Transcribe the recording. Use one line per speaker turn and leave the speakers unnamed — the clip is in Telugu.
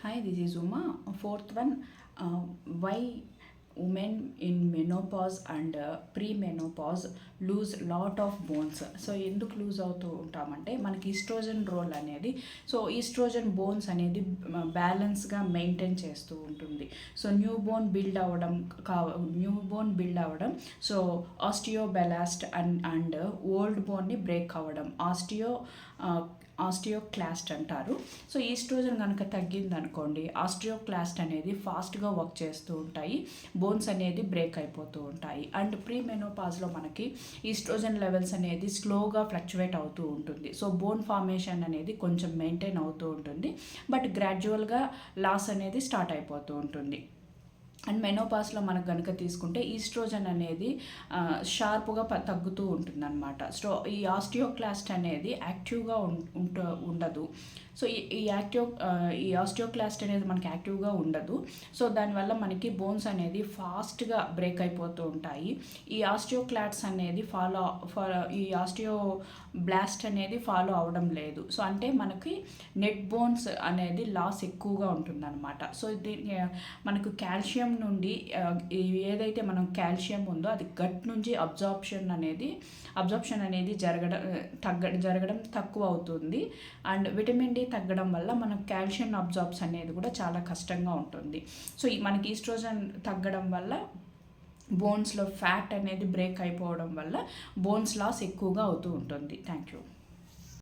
Hi, this is Uma. Fourth one, why women in menopause and pre-menopause lose lot of bones. So ఎందుకు లూజ్ అవుతూ ఉంటామంటే మనకి ఈస్ట్రోజన్ రోల్ అనేది, సో ఈస్ట్రోజన్ బోన్స్ అనేది బ్యాలెన్స్గా మెయింటైన్ చేస్తూ ఉంటుంది. సో న్యూ బోన్ బిల్డ్ అవ్వడం, సో ఆస్టియోబెలాస్ట్ అండ్ ఓల్డ్ బోన్ని బ్రేక్ అవ్వడం, ఆస్టియోక్లాస్ట్ అంటారు. సో ఈస్ట్రోజన్ కనుక తగ్గిందనుకోండి, ఆస్టియోక్లాస్ట్ అనేది ఫాస్ట్గా వర్క్ చేస్తూ ఉంటాయి, బోన్స్ అనేది బ్రేక్ అయిపోతూ ఉంటాయి. అండ్ ప్రీ మెనోపాజ్లో మనకి ఈస్ట్రోజన్ లెవెల్స్ అనేది స్లోగా ఫ్లక్చువేట్ అవుతూ ఉంటుంది. సో బోన్ ఫార్మేషన్ అనేది కొంచెం మెయింటైన్ అవుతూ ఉంటుంది, బట్ గ్రాడ్యువల్గా లాస్ అనేది స్టార్ట్ అయిపోతూ ఉంటుంది. అండ్ మెనోపాస్లో మనకు కనుక తీసుకుంటే ఈస్ట్రోజన్ అనేది షార్ప్గా తగ్గుతూ ఉంటుందన్నమాట. సో ఈ ఆస్టియోక్లాస్ట్ అనేది యాక్టివ్గా ఉండదు. సో ఈ ఆస్టియోక్లాస్ట్ అనేది మనకి యాక్టివ్గా ఉండదు. సో దానివల్ల మనకి బోన్స్ అనేది ఫాస్ట్గా బ్రేక్ అయిపోతూ ఉంటాయి. ఈ ఆస్టియోక్లాట్స్ అనేది ఈ ఆస్టియో బ్లాస్ట్ అనేది ఫాలో అవడం లేదు. సో అంటే మనకి నెట్ బోన్స్ అనేది లాస్ ఎక్కువగా ఉంటుందన్నమాట. సో మనకు కాల్షియం నుండి ఏదైతే మనం కాల్షియం ఉందో అది గట్ నుంచి అబ్జార్ప్షన్ అనేది జరగడం తక్కువ అవుతుంది. అండ్ విటమిన్ డి తగ్గడం వల్ల మనం కాల్షియం అబ్జార్బ్స్ అనేది కూడా చాలా కష్టంగా ఉంటుంది. సో మనకి ఈస్ట్రోజన్ తగ్గడం వల్ల బోన్స్లో ఫ్యాట్ అనేది బ్రేక్ అయిపోవడం వల్ల బోన్స్ లాస్ ఎక్కువగా అవుతూ ఉంటుంది. Thank you.